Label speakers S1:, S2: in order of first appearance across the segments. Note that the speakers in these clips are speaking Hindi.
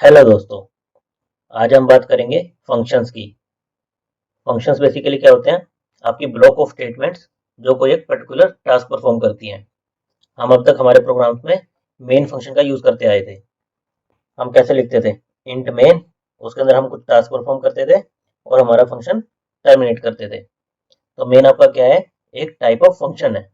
S1: हेलो दोस्तों। आज हम बात करेंगे फंक्शंस की। फंक्शंस बेसिकली क्या होते हैं? आपकी ब्लॉक ऑफ स्टेटमेंट्स जो कोई एक पर्टिकुलर टास्क परफॉर्म करती हैं। हम अब तक हमारे प्रोग्राम्स में मेन फंक्शन का यूज करते आए थे। हम कैसे लिखते थे? इंट मेन, उसके अंदर हम कुछ टास्क परफॉर्म करते थे और हमारा फंक्शन टर्मिनेट करते थे। तो मेन आपका क्या है? एक टाइप ऑफ फंक्शन है।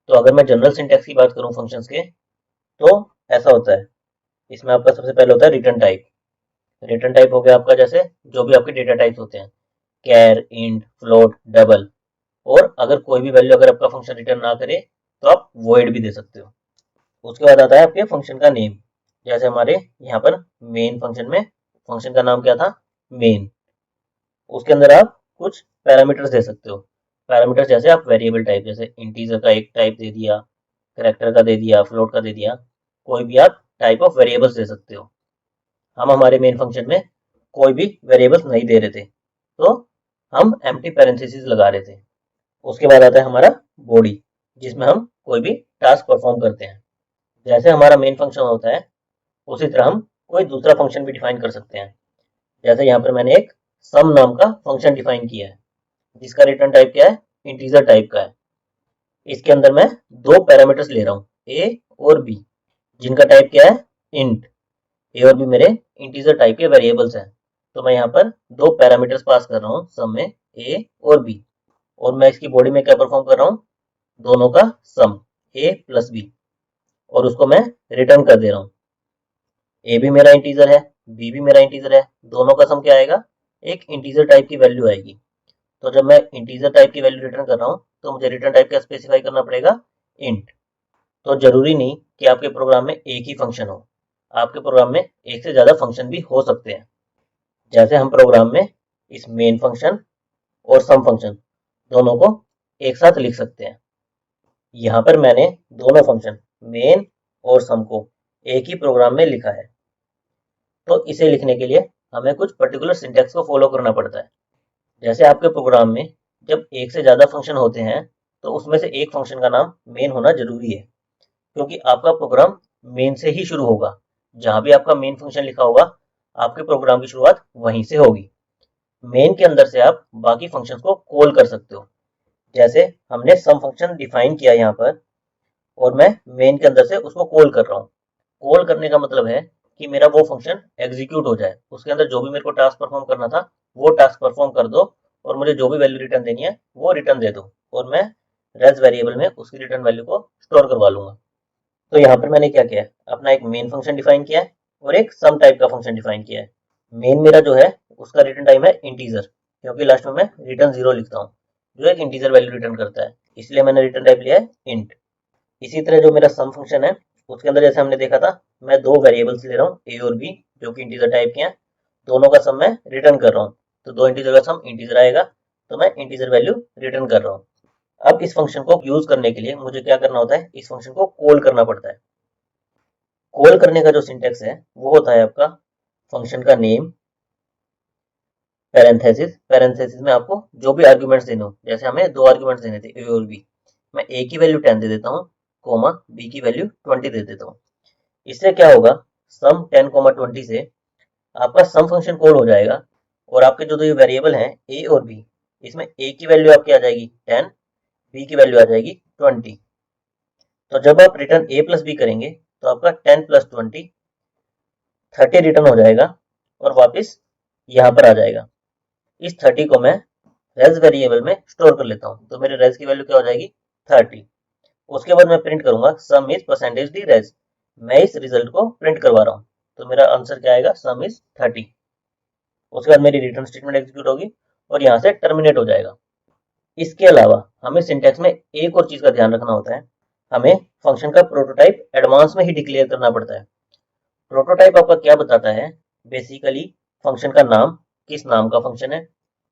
S1: तो अगर मैं जनरल सिंटैक्स की बात करूं फंक्शंस के, तो ऐसा होता है। इसमें आपका सबसे पहले होता है रिटर्न टाइप। रिटर्न टाइप हो गया आपका जैसे जो भी आपके डेटा टाइप्स होते हैं, कैर, इंट, फ्लोट, डबल। और अगर कोई भी वैल्यू अगर आपका फंक्शन रिटर्न ना करे तो आप वॉइड भी दे सकते हो। उसके बाद आता है आपके फंक्शन का नेम। जैसे हमारे यहाँ पर मेन फंक्शन में फंक्शन का नाम क्या था? मेन। उसके अंदर आप कुछ पैरामीटर्स दे सकते हो। पैरामीटर्स जैसे आप वेरिएबल टाइप, जैसे इंटीजर का एक टाइप दे दिया, करेक्टर का दे दिया, फ्लोट का दे दिया। कोई भी आप टाइप ऑफ वेरिएबल्स दे सकते हो। हम हमारे मेन फंक्शन में कोई भी वेरिएबल्स नहीं दे रहे थे, तो हम एम्प्टी पैरेंथेसिस लगा रहे थे। उसके बाद आता है हमारा बॉडी, जिसमें हम कोई भी टास्क परफॉर्म करते हैं। जैसे हमारा मेन फंक्शन होता है, उसी तरह हम कोई दूसरा फंक्शन भी डिफाइन कर सकते हैं। जैसे यहाँ पर मैंने एक सम नाम का फंक्शन डिफाइन किया है, जिसका रिटर्न टाइप क्या है? इंटीजर टाइप का है। इसके अंदर मैं दो पैरामीटर्स ले रहा हूँ, ए और बी, जिनका टाइप क्या है? इंट। ए और बी मेरे इंटीजर टाइप के वेरिएबल्स हैं। तो मैं यहाँ पर दो पैरामीटर्स पास कर रहा हूँ सम में, ए और बी। और मैं इसकी बॉडी में क्या परफॉर्म कर रहा हूँ? दोनों का सम, ए प्लस बी, और उसको मैं रिटर्न कर दे रहा हूँ। ए भी मेरा इंटीजर है, बी भी मेरा इंटीजर है, दोनों का सम क्या आएगा? एक इंटीजर टाइप की वैल्यू आएगी। तो जब मैं इंटीजर टाइप की वैल्यू रिटर्न कर रहा हूँ तो मुझे रिटर्न टाइप क्या स्पेसिफाई करना पड़ेगा? इंट। तो जरूरी नहीं कि आपके प्रोग्राम में एक ही फंक्शन हो, आपके प्रोग्राम में एक से ज्यादा फंक्शन भी हो सकते हैं। जैसे हम प्रोग्राम में इस मेन फंक्शन और सम फंक्शन दोनों को एक साथ लिख सकते हैं। यहाँ पर मैंने दोनों फंक्शन मेन और सम को एक ही प्रोग्राम में लिखा है। तो इसे लिखने के लिए हमें कुछ पर्टिकुलर सिंटैक्स को फॉलो करना पड़ता है। जैसे आपके प्रोग्राम में जब एक से ज्यादा फंक्शन होते हैं, तो उसमें से एक फंक्शन का नाम मेन होना जरूरी है, क्योंकि आपका प्रोग्राम मेन से ही शुरू होगा। जहां भी आपका मेन फंक्शन लिखा होगा, आपके प्रोग्राम की शुरुआत वहीं से होगी। मेन के अंदर से आप बाकी फंक्शंस को कॉल कर सकते हो। जैसे हमने सम फंक्शन डिफाइन किया यहाँ पर, और मैं मेन के अंदर से उसको कॉल कर रहा हूँ। कॉल करने का मतलब है कि मेरा वो फंक्शन एग्जीक्यूट हो जाए, उसके अंदर जो भी मेरे को टास्क परफॉर्म करना था वो टास्क परफॉर्म कर दो, और मुझे जो भी वैल्यू रिटर्न देनी है वो रिटर्न दे दो, और मैं रेज वेरिएबल में उसकी रिटर्न वैल्यू को स्टोर करवा लूंगा। तो यहाँ पर मैंने क्या किया है? अपना एक मेन फंक्शन डिफाइन किया है और एक सम टाइप का फंक्शन डिफाइन किया है। मेन मेरा जो है उसका रिटर्न टाइम है इंटीजर, क्योंकि लास्ट में मैं रिटर्न जीरो लिखता हूँ, जो एक इंटीजर वैल्यू रिटर्न करता है, इसलिए मैंने रिटर्न टाइप लिया है इंट। इसी तरह जो मेरा सम फंक्शन है, उसके अंदर जैसे हमने देखा था, मैं दो वेरिएबल्स ले रहा हूँ, ए और बी, जो कि इंटीजर टाइप के हैं। दोनों का सम मैं रिटर्न कर रहा हूँ, तो दो इंटीजर का सम इंटीजर आएगा, तो मैं इंटीजर वैल्यू रिटर्न कर रहा हूँ। अब इस फंक्शन को यूज करने के लिए मुझे क्या करना होता है? इस फंक्शन को कॉल करना पड़ता है। कॉल करने का जो सिंटेक्स है वो होता है आपका फंक्शन का नेम, पैरेंथेसिस। पैरेंथेसिस में आपको जो भी आर्ग्यूमेंट्स देने हो, जैसे हमें दो आर्ग्यूमेंट्स देने थे, ए और बी, मैं ए की वैल्यू 10 दे देता हूँ, कोमा बी की वैल्यू 20 दे देता हूँ। इससे क्या होगा? सम 10 20 से आपका सम फंक्शन कॉल हो जाएगा, और आपके जो दो ये वेरिएबल हैं ए और बी, इसमें ए की वैल्यू आपकी आ जाएगी 10, बी की वैल्यू आ जाएगी 20। तो जब आप रिटर्न ए प्लस बी करेंगे तो आपका 10 प्लस 20 30 रिटर्न हो जाएगा, और वापस यहाँ पर आ जाएगा। इस 30 को मैं रेज वेरिएबल में स्टोर कर लेता हूँ, तो मेरे रेज की वैल्यू क्या हो जाएगी? 30। उसके बाद मैं प्रिंट करूंगा सम इज परसेंटेज डी रेज। मैं इस रिजल्ट को प्रिंट करवा रहा हूँ, तो मेरा आंसर क्या आएगा? सम इज 30। उसके बाद मेरी रिटर्न स्टेटमेंट एग्जीक्यूट होगी और यहाँ से टर्मिनेट हो जाएगा। इसके अलावा हमें सिंटेक्स में एक और चीज का ध्यान रखना होता है। हमें फंक्शन का प्रोटोटाइप एडवांस में ही डिक्लेयर करना पड़ता है। प्रोटोटाइप आपका क्या बताता है? बेसिकली फंक्शन का नाम, किस नाम का फंक्शन है,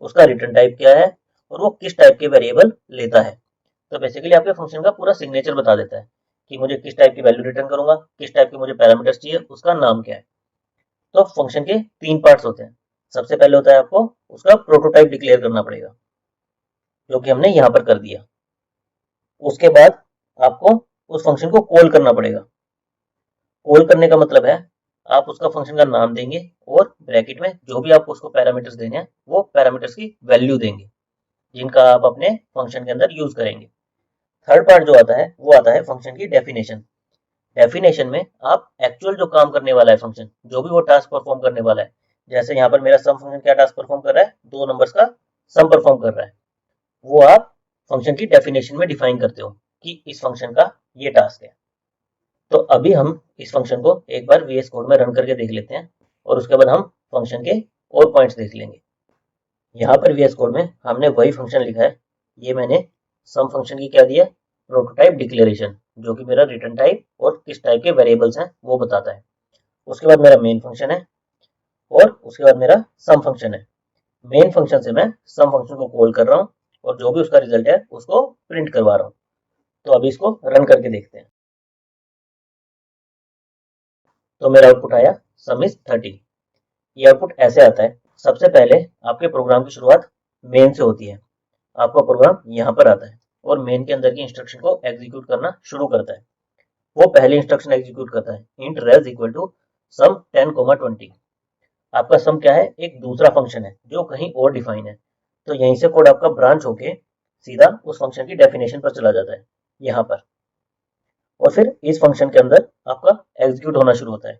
S1: उसका रिटर्न टाइप क्या है, और वो किस टाइप के वेरिएबल लेता है। तो बेसिकली आपके फंक्शन का पूरा सिग्नेचर बता देता है कि मुझे किस टाइप की वैल्यू रिटर्न करूंगा, किस टाइप के मुझे पैरामीटर्स चाहिए, उसका नाम क्या है। तो फंक्शन के तीन पार्ट्स होते हैं। सबसे पहले होता है आपको उसका प्रोटोटाइप डिक्लेयर करना पड़ेगा, जो कि हमने यहाँ पर कर दिया। उसके बाद आपको उस फंक्शन को कॉल करना पड़ेगा। कॉल करने का मतलब है आप उसका फंक्शन का नाम देंगे और ब्रैकेट में जो भी आपको उसको पैरामीटर्स देने हैं वो पैरामीटर्स की वैल्यू देंगे जिनका आप अपने फंक्शन के अंदर यूज करेंगे। थर्ड पार्ट जो आता है वो आता है फंक्शन की डेफिनेशन। डेफिनेशन में आप एक्चुअल जो काम करने वाला है फंक्शन, जो भी वो टास्क परफॉर्म करने वाला है, जैसे यहाँ पर मेरा सम फंक्शन क्या टास्क परफॉर्म कर रहा है, दो नंबर्स का सम परफॉर्म कर रहा है, वो आप फंक्शन की डेफिनेशन में डिफाइन करते हो कि इस फंक्शन का ये टास्क है। तो अभी हम इस फंक्शन को एक बार VS कोड में रन करके देख लेते हैं और उसके बाद हम फंक्शन के और पॉइंट्स देख लेंगे। यहाँ पर VS कोड में हमने वही फंक्शन लिखा है। ये मैंने सम फंक्शन की क्या दिया, प्रोटोटाइप डिक्लेरेशन, जो कि मेरा रिटर्न टाइप और किस टाइप के वेरिएबल्स हैं वो बताता है। उसके बाद मेरा मेन फंक्शन है और उसके बाद मेरा सम फंक्शन है। मेन फंक्शन से मैं सम फंक्शन को कॉल कर रहा हूँ और जो भी उसका रिजल्ट है उसको प्रिंट करवा रहा हूँ। तो अभी इसको रन करके देखते हैं। तो मेरा आउटपुट आया सम इज 30। ये आउटपुट ऐसे आता है। सबसे पहले आपके प्रोग्राम की शुरुआत मेन से होती है। आपका प्रोग्राम यहाँ पर आता है और मेन के अंदर की इंस्ट्रक्शन को एग्जीक्यूट करना शुरू करता है। वो पहले इंस्ट्रक्शन एग्जीक्यूट करता है, int raise equal to some 10,20। आपका सम क्या है, एक दूसरा फंक्शन है जो कहीं और डिफाइन है। तो यहीं से कोड आपका ब्रांच होके सीधा उस फंक्शन की डेफिनेशन पर चला जाता है यहाँ पर, और फिर इस फंक्शन के अंदर आपका एग्जीक्यूट होना शुरू होता है।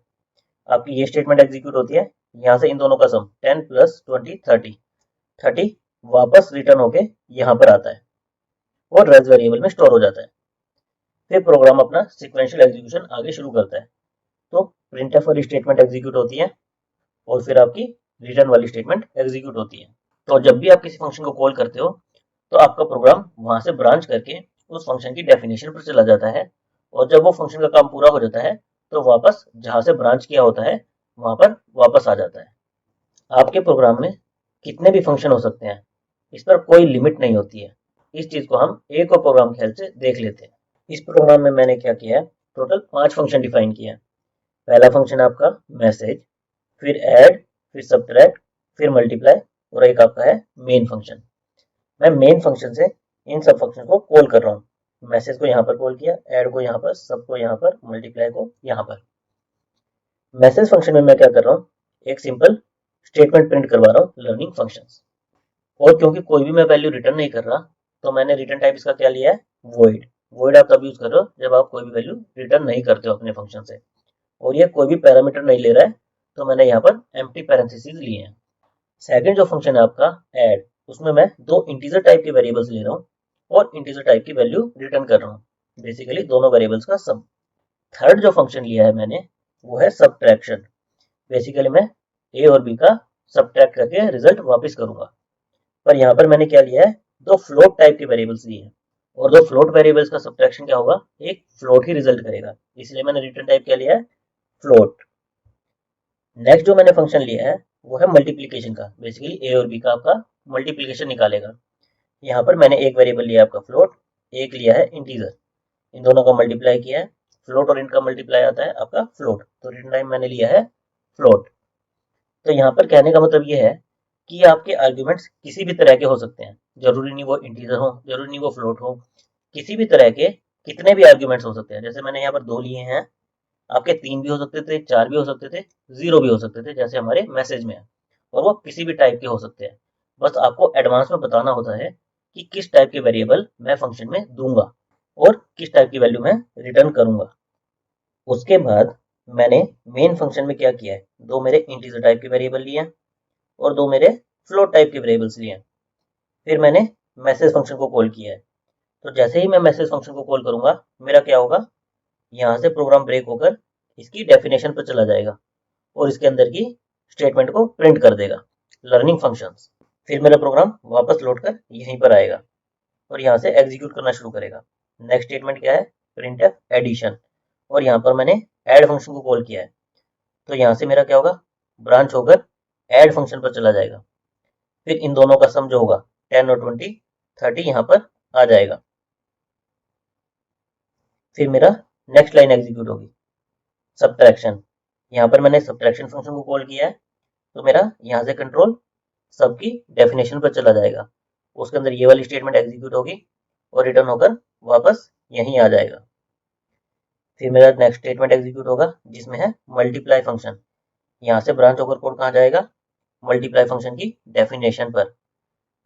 S1: आपकी ये स्टेटमेंट एग्जीक्यूट होती है। यहाँ से इन दोनों का सम 10 + 20 30 वापस रिटर्न होके यहाँ पर आता है और रेज वेरिएबल में स्टोर हो जाता है। फिर प्रोग्राम अपना सिक्वेंशियल एग्जीक्यूशन आगे शुरू करता है। तो प्रिंटफ वाली स्टेटमेंट एग्जीक्यूट होती है और फिर आपकी रिटर्न वाली स्टेटमेंट एग्जीक्यूट होती है। तो जब भी आप किसी फंक्शन को कॉल करते हो तो आपका प्रोग्राम वहां से ब्रांच करके उस फंक्शन की डेफिनेशन पर चला जाता है, और जब वो फंक्शन का काम पूरा हो जाता है तो वापस जहां से ब्रांच किया होता है वहां पर वापस आ जाता है। आपके प्रोग्राम में कितने भी फंक्शन हो सकते हैं, इस पर कोई लिमिट नहीं होती है। इस चीज को हम एक और प्रोग्राम के हेल्प से देख लेते हैं। इस प्रोग्राम में मैंने क्या किया है, टोटल 5 फंक्शन डिफाइन किया है। पहला फंक्शन आपका मैसेज, फिर ऐड, फिर सब्ट्रैक्ट, फिर मल्टीप्लाई, और एक आपका है मेन फंक्शन। मैं मेन फंक्शन से इन सब फंक्शन को कॉल कर रहा हूँ। मैसेज को यहाँ पर कॉल किया, ऐड को यहाँ पर, सब को यहाँ पर, मल्टीप्लाई को यहाँ पर। मैसेज फंक्शन में मैं क्या कर रहा हूँ, एक सिंपल स्टेटमेंट प्रिंट करवा रहा हूँ, लर्निंग फंक्शंस। और क्योंकि कोई भी मैं वैल्यू रिटर्न नहीं कर रहा, तो मैंने रिटर्न टाइप इसका क्या लिया है, वॉइड। वॉइड आप तब यूज कर रहे हो जब आप कोई भी वैल्यू रिटर्न नहीं करते हो अपने फंक्शन से, और ये कोई भी पैरामीटर नहीं ले रहा है, तो मैंने यहाँ पर एम्प्टी पैरेंथेसिस लिए हैं। सेकंड जो फंक्शन है आपका ऐड, उसमें मैं दो इंटीजर टाइप के वेरिएबल्स ले रहा हूँ और इंटीजर टाइप की वैल्यू रिटर्न कर रहा हूँ, बेसिकली दोनों वेरिएबल्स का सम। थर्ड जो फंक्शन लिया है मैंने वो है सब्ट्रैक्शन। बेसिकली मैं ए और बी का सब्ट्रैक्ट करके रिजल्ट वापस करूंगा। पर यहाँ पर मैंने क्या लिया है, दो फ्लोट टाइप के वेरिएबल्स लिए हैं, और दो फ्लोट वेरिएबल्स का सब्ट्रैक्शन क्या होगा, एक फ्लोट ही रिजल्ट करेगा, इसलिए मैंने रिटर्न टाइप क्या लिया है, फ्लोट। नेक्स्ट जो मैंने फंक्शन लिया है वो है मल्टीप्लीकेशन का। बेसिकली ए और बी का आपका मल्टीप्लीकेशन निकालेगा। यहाँ पर मैंने एक वेरिएबल लिया है आपका फ्लोट, एक लिया है इंटीजर। इन दोनों का मल्टीप्लाई किया है, फ्लोट और इनका मल्टीप्लाई आता है आपका फ्लोट, तो रिटर्न टाइप मैंने लिया है फ्लोट। तो यहाँ पर कहने का मतलब ये है कि आपके आर्ग्यूमेंट्स किसी भी तरह के हो सकते हैं, जरूरी नहीं वो इंटीजर हो, जरूरी नहीं वो फ्लोट हो, किसी भी तरह के कितने भी आर्ग्यूमेंट्स हो सकते हैं। जैसे मैंने यहाँ पर दो लिए हैं, आपके 3 भी हो सकते थे, 4 भी हो सकते थे, 0 भी हो सकते थे, जैसे हमारे मैसेज में है, और वो किसी भी टाइप के हो सकते हैं। बस आपको एडवांस में बताना होता है कि किस टाइप के वेरिएबल मैं फंक्शन में दूंगा और किस टाइप की वैल्यू मैं रिटर्न करूंगा। उसके बाद मैंने मेन फंक्शन में क्या किया है, दो मेरे इंटीजर टाइप के वेरिएबल लिए हैं और दो मेरे फ्लोट टाइप के वेरिएबल्स लिए हैं। फिर मैंने मैसेज फंक्शन को कॉल किया है। तो जैसे ही मैं मैसेज फंक्शन को कॉल करूंगा, मेरा क्या होगा, यहाँ से प्रोग्राम ब्रेक होकर इसकी डेफिनेशन पर चला जाएगा और इसके अंदर की स्टेटमेंट को प्रिंट कर देगा, लर्निंग फंक्शंस। फिर मेरा प्रोग्राम वापस लौट कर यहीं पर आएगा और यहाँ से एग्जीक्यूट करना शुरू करेगा। नेक्स्ट स्टेटमेंट क्या है, प्रिंटफ एडिशन, और यहाँ पर मैंने ऐड फंक्शन को कॉल किया है। तो यहाँ से मेरा क्या होगा, ब्रांच होकर ऐड फंक्शन पर चला जाएगा। फिर इन दोनों का सम जो होगा 10 और 20 30 यहाँ पर आ जाएगा। फिर मेरा नेक्स्ट लाइन एग्जीक्यूट होगी, सब्ट्रैक्शन। यहाँ पर मैंने सब्ट्रैक्शन फंक्शन को कॉल किया है, तो मेरा यहाँ से कंट्रोल सब की डेफिनेशन पर चला जाएगा। उसके अंदर ये वाली स्टेटमेंट एग्जीक्यूट होगी और रिटर्न होकर वापस यहीं आ जाएगा। फिर मेरा नेक्स्ट स्टेटमेंट एग्जीक्यूट होगा जिसमें है मल्टीप्लाई फंक्शन। यहाँ से ब्रांच होकर कोड कहाँ जाएगा, मल्टीप्लाई फंक्शन की डेफिनेशन पर,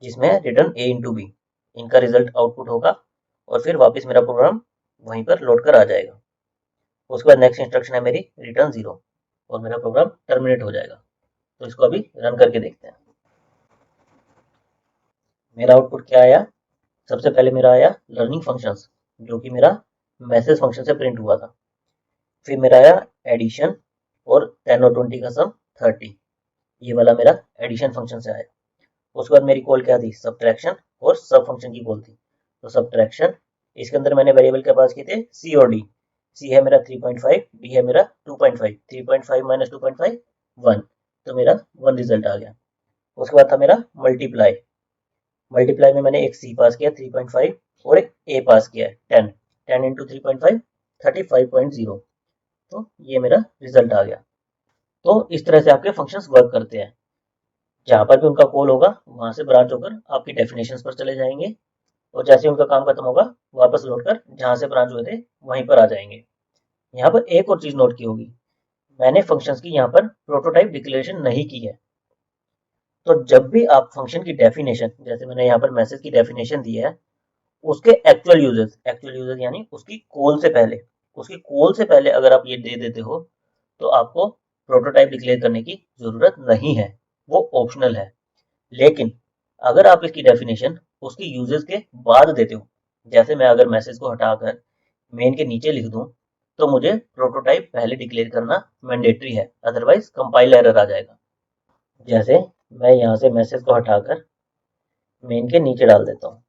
S1: जिसमें है रिटर्न a इंटू बी। इनका रिजल्ट आउटपुट होगा और फिर वापस मेरा प्रोग्राम वहीं पर लोड कर आ जाएगा। उसके बाद नेक्स्ट इंस्ट्रक्शन है मेरी रिटर्न 0 और मेरा प्रोग्राम टर्मिनेट हो जाएगा। तो इसको अभी रन करके देखते हैं। मेरा आउटपुट क्या आया, सबसे पहले मेरा आया लर्निंग फंक्शंस, जो कि मेरा मैसेज फंक्शन से प्रिंट हुआ था। फिर मेरा आया एडिशन और 10 और 20 का सम 30, ये वाला मेरा एडिशन फंक्शन से आया। उसके बाद मेरी कॉल क्या थी, सब्ट्रैक्शन और सब फंक्शन की कॉल थी। तो सब्ट्रैक्शन, इसके अंदर मैंने वेरिएबल के पास किए थे सी और डी। सी है मेरा 3.5, डी है मेरा 2.5, 3.5 माइनस 2.5 1, तो मेरा 1 रिजल्ट आ गया। उसके बाद था मेरा मल्टीप्लाई। मल्टीप्लाई में मैंने एक सी पास किया 3.5 और एक ए पास किया है 10, 10 इंटू 3.5 35.0, तो ये मेरा रिजल्ट आ गया। तो इस तरह से आपके फंक्शंस वर्क करते हैं। जहां पर भी उनका कॉल होगा वहां से ब्रांच होकर आपकी डेफिनेशंस पर चले जाएंगे और जैसे उनका काम खत्म होगा वापस लौट कर जहां से ब्रांच हुए थे वहीं पर आ जाएंगे। यहाँ पर एक और चीज नोट की होगी, मैंने फंक्शंस की यहाँ पर प्रोटोटाइप डिक्लेरेशन नहीं की है। तो जब भी आप फंक्शन की डेफिनेशन, जैसे मैंने यहाँ पर मैसेज की डेफिनेशन दी है, उसके एक्चुअल यूजर्स यानी उसकी कॉल से पहले अगर आप ये दे देते हो तो आपको प्रोटोटाइप डिक्लेयर करने की जरूरत नहीं है, वो ऑप्शनल है। लेकिन अगर आप इसकी डेफिनेशन उसकी यूजर्स के बाद देते हो, जैसे मैं अगर मैसेज को हटाकर मेन के नीचे लिख दूं, तो मुझे प्रोटोटाइप पहले डिक्लेयर करना मैंडेटरी है, अदरवाइज कंपाइल एरर आ जाएगा। जैसे मैं यहाँ से मैसेज को हटाकर मेन के नीचे डाल देता हूँ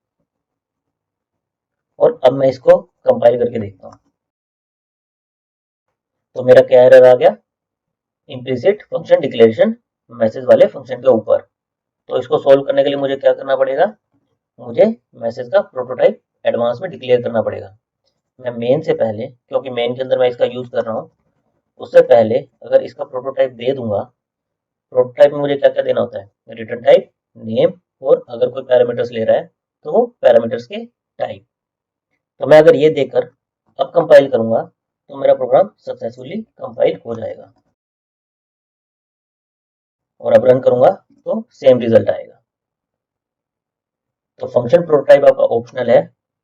S1: और अब मैं इसको कंपाइल करके देखता हूँ, तो मेरा क्या एरर आ गया, इम्प्लिसिट फंक्शन डिक्लेरेशन मैसेज वाले फंक्शन के ऊपर। तो इसको सोल्व करने के लिए मुझे क्या करना पड़ेगा, मुझे मैसेज का प्रोटोटाइप एडवांस में डिक्लेयर करना पड़ेगा। मैं मेन से पहले, क्योंकि मेन के अंदर मैं इसका यूज कर रहा हूँ, उससे पहले अगर इसका प्रोटोटाइप दे दूंगा, प्रोटोटाइप में मुझे क्या क्या देना होता है, रिटर्न टाइप, नेम, और अगर कोई पैरामीटर्स ले रहा है तो वो पैरामीटर्स के टाइप। तो मैं अगर ये देकर अब कंपाइल करूंगा तो मेरा प्रोग्राम सक्सेसफुली कंपाइल हो जाएगा और अब रन करूंगा तो सेम रिजल्ट आएगा। तो फंक्शन प्रोटोटाइप आपका ऑप्शनल है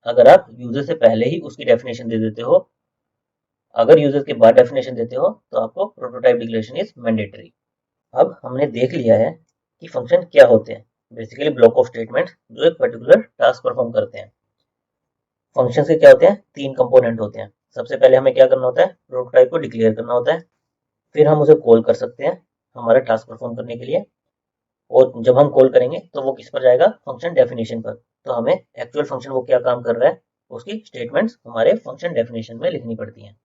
S1: अगर आप यूजर से पहले ही उसकी डेफिनेशन दे देते हो। अगर यूजर के बाद डेफिनेशन देते हो तो आपको प्रोटोटाइप डिक्लेरेशन इज मैंडेटरी। अब हमने देख लिया है कि फंक्शन क्या होते हैं, बेसिकली ब्लॉक ऑफ स्टेटमेंट जो एक पर्टिकुलर टास्क परफॉर्म करते हैं। फंक्शन के क्या होते हैं, 3 कंपोनेंट होते हैं। सबसे पहले हमें क्या करना होता है, प्रोटोटाइप को डिक्लेयर करना होता है, फिर हम उसे कॉल कर सकते हैं हमारा टास्क परफॉर्म करने के लिए, और जब हम कॉल करेंगे तो वो किस पर जाएगा, फंक्शन डेफिनेशन पर। तो हमें एक्चुअल फंक्शन वो क्या काम कर रहा है उसकी स्टेटमेंट्स हमारे फंक्शन डेफिनेशन में लिखनी पड़ती हैं।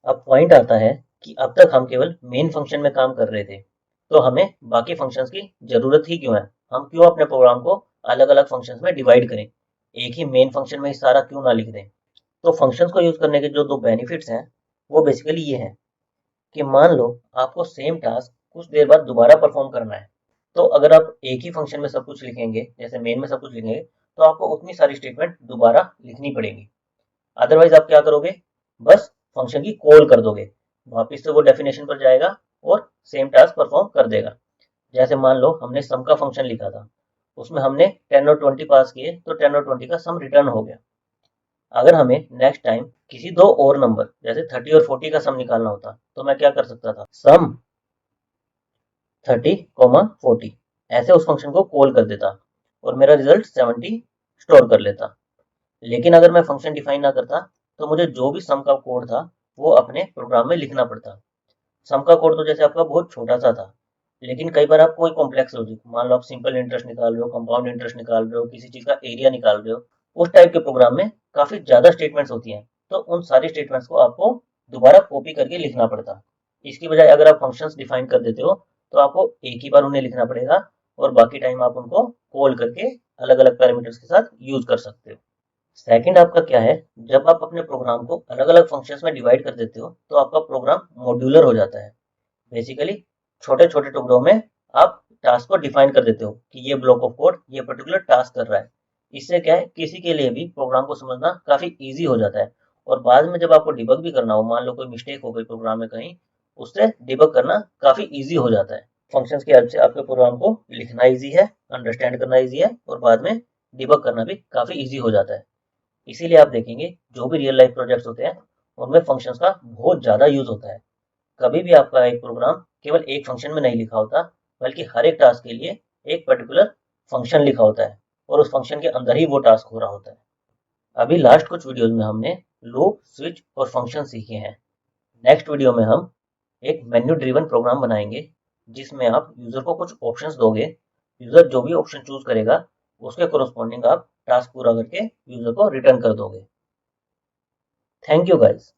S1: अब पॉइंट आता है कि अब तक हम केवल मेन फंक्शन में काम कर रहे थे, तो हमें बाकी फंक्शंस की जरूरत ही क्यों है, हम क्यों अपने प्रोग्राम को अलग अलग फंक्शंस में डिवाइड करें, एक ही मेन फंक्शन में ही सारा क्यों ना लिख दें। तो फंक्शंस को यूज करने के जो 2 बेनिफिट्स हैं वो बेसिकली ये है कि मान लो आपको सेम टास्क कुछ देर बाद दोबारा परफॉर्म करना है, तो अगर आप एक ही फंक्शन में सब कुछ लिखेंगे, जैसे मेन में सब कुछ लिखेंगे, तो आपको उतनी सारी स्टेटमेंट दोबारा लिखनी पड़ेगी। अदरवाइज आप क्या करोगे, बस फंक्शन की कॉल कर दोगे, वापिस से वो डेफिनेशन पर जाएगा और सेम टास्क परफॉर्म कर देगा। जैसे मान लो हमने सम का फंक्शन लिखा था, उसमें हमने 10 और 20 पास किए तो 10 और 20 का सम रिटर्न हो गया। अगर हमें नेक्स्ट टाइम किसी 2 और नंबर जैसे 30 और 40 का सम निकालना होता तो मैं क्या कर सकता था, सम 30, 40 ऐसे उस फंक्शन को कॉल कर देता और मेरा रिजल्ट 70 स्टोर कर लेता। लेकिन अगर मैं फंक्शन डिफाइन ना करता तो मुझे जो भी सम का कोड था वो अपने प्रोग्राम में लिखना पड़ता। सम का कोड तो जैसे आपका बहुत छोटा सा था, लेकिन कई बार आप कोई कॉम्प्लेक्स लॉजिक, मान लो आप सिंपल इंटरेस्ट निकाल रहे हो, कंपाउंड इंटरेस्ट निकाल रहे हो, किसी चीज का एरिया निकाल रहे हो, उस टाइप के प्रोग्राम में काफी ज्यादा स्टेटमेंट्स होती हैं, तो उन सारी स्टेटमेंट्स को आपको दोबारा कॉपी करके लिखना पड़ता। इसकी बजाय अगर आप फंक्शंस डिफाइन कर देते हो तो आपको एक ही बार उन्हें लिखना पड़ेगा और बाकी टाइम आप उनको कॉल करके अलग अलग पैरामीटर्स के साथ यूज कर सकते हो। सेकंड आपका क्या है, जब आप अपने प्रोग्राम को अलग अलग फंक्शंस में डिवाइड कर देते हो तो आपका प्रोग्राम मॉड्यूलर हो जाता है। बेसिकली छोटे छोटे टुकड़ों में आप टास्क को डिफाइन कर देते हो कि ये ब्लॉक ऑफ कोड ये पर्टिकुलर टास्क कर रहा है। इससे क्या है, किसी के लिए भी प्रोग्राम को समझना काफी इजी हो जाता है और बाद में जब आपको डिबग भी करना हो, मान लो कोई मिस्टेक हो गई प्रोग्राम में कहीं, उससे डिबग करना काफी इजी हो जाता है। फंक्शंस की हेल्प से आपके प्रोग्राम को लिखना इजी है, अंडरस्टैंड करना इजी है और बाद में डिबग करना भी काफी इजी हो जाता है। इसीलिए आप देखेंगे जो भी रियल लाइफ प्रोजेक्ट्स होते हैं उनमें फंक्शंस का बहुत ज्यादा यूज होता है। कभी भी आपका एक प्रोग्राम केवल एक फंक्शन में नहीं लिखा होता, बल्कि हर एक टास्क के लिए एक पर्टिकुलर फंक्शन लिखा होता है और उस फंक्शन के अंदर ही वो टास्क हो रहा होता है। अभी लास्ट कुछ वीडियोस में हमने लूप, स्विच और फंक्शन सीखे हैं। नेक्स्ट वीडियो में हम एक मेन्यू ड्रिवन प्रोग्राम बनाएंगे जिसमें आप यूजर को कुछ ऑप्शंस दोगे। यूजर जो भी ऑप्शन चूज करेगा उसके कोरस्पॉन्डिंग आप टास्क पूरा करके यूजर को रिटर्न कर दोगे। Thank you guys.